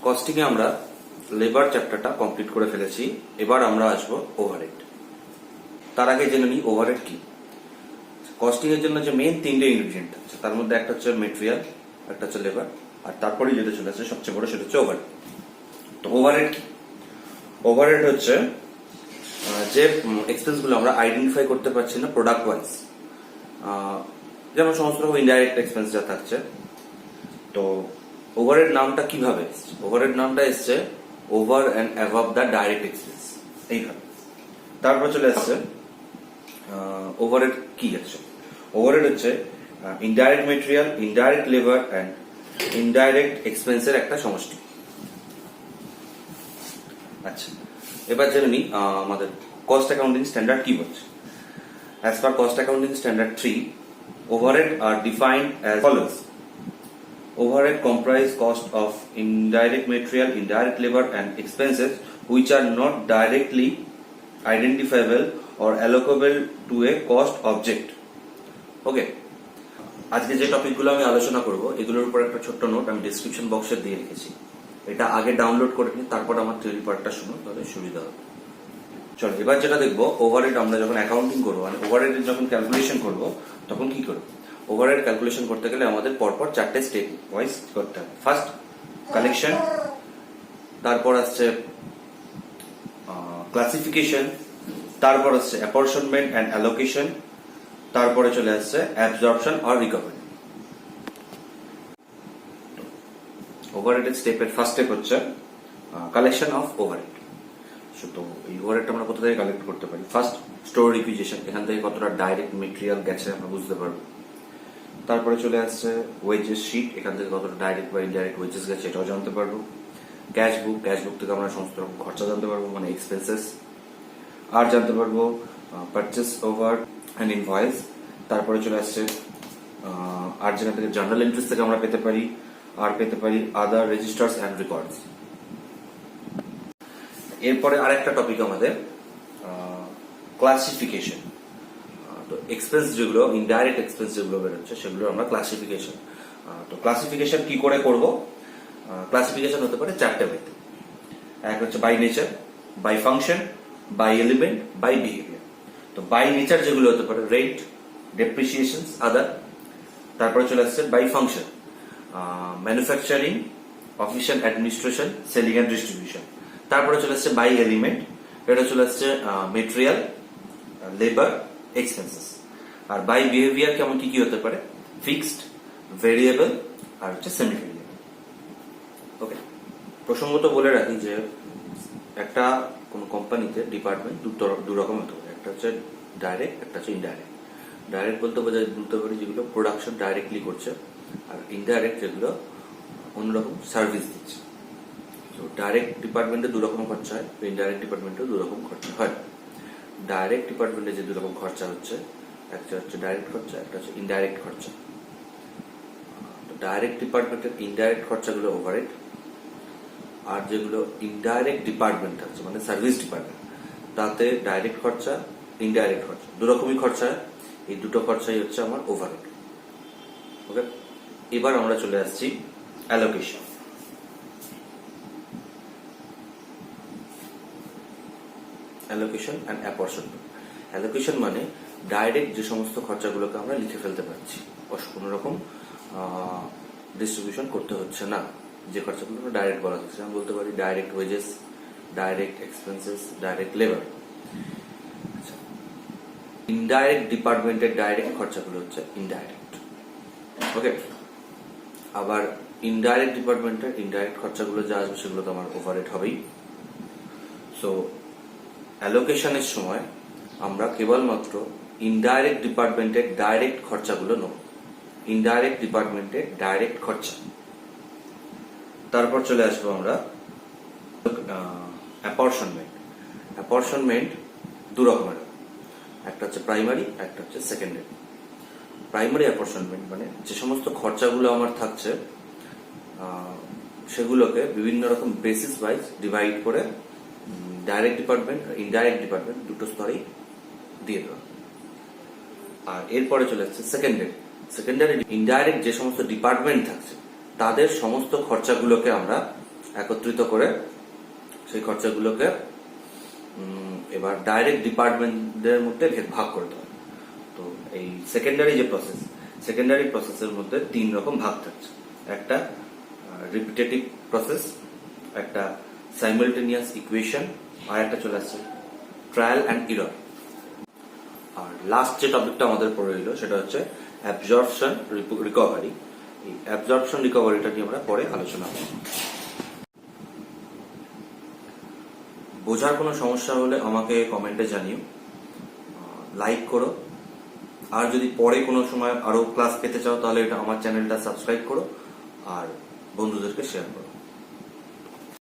Costing এ আমরা labour চ্যাপ্টারটা complete করে ফেলেছি। এবার আমরা আসবো ওভারহেড। তার আগে জেনে নিই ওভারহেড কি। কস্টিং এর জন্য যে মেইন তিনটে ইনগ্রেডিয়েন্ট আছে তার মধ্যে একটা হচ্ছে মেটেরিয়াল, একটা হচ্ছে লেবার, আর তারপরে যেটা চলে আসছে সবচেয়ে বড় সেটা হচ্ছে ওভারহেড। তো ওভারহেড কি? ওভারহেড হচ্ছে যে এক্সপেন্স গুলো আমরা আইডেন্টিফাই করতে পারছি না প্রোডাক্ট ওয়াইজ, যেমন সমস্ত রকম ইনডাইরেক্ট এক্সপেন্স যা থাকছে। তো ওভারহেড নামটা কিভাবে এসছে? ওভারহেড নামটা এসছে over and above the direct expense, এইভাবে। তারপর চলে আসছে ওভারহেড কি আছে। ওভারহেড হচ্ছে indirect material, indirect labour and indirect এক্সপেন্সের একটা সমষ্টি। আচ্ছা, এবার জেনে নিই আমাদের কস্ট অ্যাকাউন্টিং স্ট্যান্ডার্ড কি বলছে। As per Cost Accounting Standard 3, overhead are defined as follows. Overhead comprise cost of indirect material, indirect labor and expenses which are not directly identifiable or allocable to a cost object. Okay. আজকে যে টপিকগুলো আমি আলোচনা করব এগুলোর উপর একটা ছোট্ট নোট আমি ডেসক্রিপশন বক্সে দিয়ে রেখেছি। এটা আগে ডাউনলোড করে নিন, তারপর আমার থিওরি পার্টটা শুনো, তাহলে সুবিধা হবে। চলো এবার যেটা দেখবো, ওভারহেড আমরা যখন অ্যাকাউন্টিং করবো, মানে ওভারহেডের যখন ক্যালকুলেশন করবো তখন কি করবো। ওভারহেড ক্যালকুলেশন করতে গেলে আমাদের পরপর চারটে স্টেপ ওয়াইজ করতে হবে। ফার্স্ট কালেকশন, তারপর আসছে ক্লাসিফিকেশন, তারপর আসছে অ্যাপরশনমেন্ট অ্যান্ড অ্যালোকেশন, তারপরে চলে আসছে অ্যাবজর্পশন আর রিকভারি। ওভারহেডের স্টেপের ফার্স্ট স্টেপ হচ্ছে কালেকশন অফ ওভারহেড। তো এই ওভারহেডটা আমরা কোথা থেকে কালেক্ট করতে পারি? ফার্স্ট স্টোর রিকুইজিশন, এখান থেকে কতটা ডাইরেক্ট মেটেরিয়াল গেছে আমরা বুঝতে পারবো। তারপরে চলে আসছে ওয়েজেস শিট, এখান থেকে কতটা ডাইরেক্ট বা ইনডাইরেক্ট ওয়েজেস গেছে এটাও জানতে পারবো। ক্যাশ বুক, ক্যাশ বুক থেকে আমরা সমস্ত রকম খরচা জানতে পারবো, মানে এক্সপেন্সেস। আর জানতে পারবো পারচেস ওভার অ্যান্ড ইনভয়েস। তারপরে চলে আসছে আর যেখান থেকে জার্নাল এন্ট্রিজ থেকে আমরা পেতে পারি, আর পেতে পারি আদার রেজিস্টার্স অ্যান্ড রেকর্ডস। এরপরে আরেকটা টপিক আমাদের ক্লাসিফিকেশন। তো এক্সপেন্স যেগুলো ইনডাইরেক্ট এক্সপেন্স যেগুলো বেরোচ্ছে সেগুলো আমরা ক্লাসিফিকেশন। তো ক্লাসিফিকেশন কি করে করব? ক্লাসিফিকেশন হতে পারে চারটে ওয়েতে। এক হচ্ছে by nature, by function, by element, by behaviour. তো বাই নেচার যেগুলো হতে পারে রেট, ডেপ্রিসিয়েশন, আদার। তারপরে চলে আসছে by function, manufacturing, office and administration, selling and distribution. তারপরে চলে আসছে বাই এলিমেন্ট, এটা চলে আসছে মেটেরিয়াল, লেবার, এক্সপেন্সেস। আর বাই বিহেভিয়ার কেমন কি কি হতে পারে? ফিক্সড, ভেরিয়েবল আর হচ্ছে সেমি ভেরিয়েবল। ওকে, প্রসঙ্গত বলে রাখি যে একটা কোন কোম্পানিতে ডিপার্টমেন্ট দু রকম হতে পারে, একটা হচ্ছে ডাইরেক্ট, একটা হচ্ছে ইনডাইরেক্ট। ডাইরেক্ট বলতে বলতে পারি যেগুলো প্রোডাকশন ডাইরেক্টলি করছে, আর ইনডাইরেক্ট যেগুলো অন্যরকম সার্ভিস দিচ্ছে। তো ডাইরেক্ট ডিপার্টমেন্টে দু রকম খরচা হয়, ইনডাইরেক্ট ডিপার্টমেন্টে দু রকম খরচা হয়। ডাইরেক্ট ডিপার্টমেন্টে যে দু রকম খরচা হচ্ছে, একটা হচ্ছে ডাইরেক্ট খরচা, একটা হচ্ছে ইনডাইরেক্ট খরচা। তো ডাইরেক্ট ডিপার্টমেন্টের ইনডাইরেক্ট খরচাগুলো ওভারহেড, আর যেগুলো ইনডাইরেক্ট ডিপার্টমেন্ট আছে মানে সার্ভিস ডিপার্টমেন্ট, তাতে ডাইরেক্ট খরচা, ইনডাইরেক্ট খরচা দু রকমই খরচা হয়। এই দুটো খরচাই হচ্ছে আমার ওভারহেড। ওকে, এবার আমরা চলে আসছি allocation. Allocation and apportionment. Allocation মানে ডাইরেক্ট যে সমস্ত খরচাগুলোকে আমরা লিখে ফেলতে পারছি, কোনো রকম ডিস্ট্রিবিউশন করতে হচ্ছে না, যে খরচাগুলো আমরা ডাইরেক্ট বলা হচ্ছে। আমি বলতে পারি direct wages, direct expenses, direct labour. আচ্ছা, ইনডাইরেক্ট ডিপার্টমেন্টের ডাইরেক্ট খরচাগুলো হচ্ছে ইনডাইরেক্ট। ওকে, আবার ইনডাইরেক্ট ডিপার্টমেন্টের ইনডাইরেক্ট খরচাগুলো যা আসবে সেগুলো তো আমার ওভারহেড হবেই। সো অ্যালোকেশনের সময় আমরা কেবলমাত্র ইনডাইরেক্ট ডিপার্টমেন্টের ডাইরেক্ট খরচাগুলো নেব, ইনডাইরেক্ট ডিপার্টমেন্টের ডাইরেক্ট খরচা। তারপর চলে আসবো আমরা অ্যাপরশনমেন্ট। অ্যাপরশনমেন্ট দু রকমের, একটা হচ্ছে প্রাইমারি, একটা হচ্ছে সেকেন্ডারি। প্রাইমারি অ্যাপরশনমেন্ট মানে যে সমস্ত খরচাগুলো আমার থাকছে সেগুলোকে বিভিন্ন রকম বেসিস ওয়াইজ ডিভাইড করে ডাইরেক্ট ডিপার্টমেন্ট আর ইনডাইরেক্ট ডিপার্টমেন্ট দুটো স্তরেই দিয়ে দেওয়া। আর এরপরে চলে আসছে সেকেন্ডারি। সেকেন্ডারি ইনডাইরেক্ট যে সমস্ত ডিপার্টমেন্ট থাকছে তাদের সমস্ত খরচাগুলোকে আমরা একত্রিত করে সেই খরচাগুলোকে এবার ডাইরেক্ট ডিপার্টমেন্টদের মধ্যে ভাগ করতে হবে। তো এই সেকেন্ডারি প্রসেসের মধ্যে 3 রকম ভাগ থাকছে। একটা রিপিটেটিভ প্রসেস, একটা সাইমালটেনিয়াস ইকুয়েশন, আর একটা চলে আসছে ট্রায়াল অ্যান্ড এরর। আর লাস্ট যে টপিকটা আমাদের পড়ে রইল সেটা হচ্ছে অ্যাবজর্পশন রিকভারি। এই অ্যাবজর্পশন রিকভারিটা নিয়ে আমরা পরে আলোচনা করব। বোঝার কোনো সমস্যা হলে আমাকে কমেন্টে জানিও, লাইক করো, আর যদি পরে কোনো সময় আরো ক্লাস পেতে চাও তাহলে এটা আমার চ্যানেলটা সাবস্ক্রাইব করো আর বন্ধুদেরকে শেয়ার করো।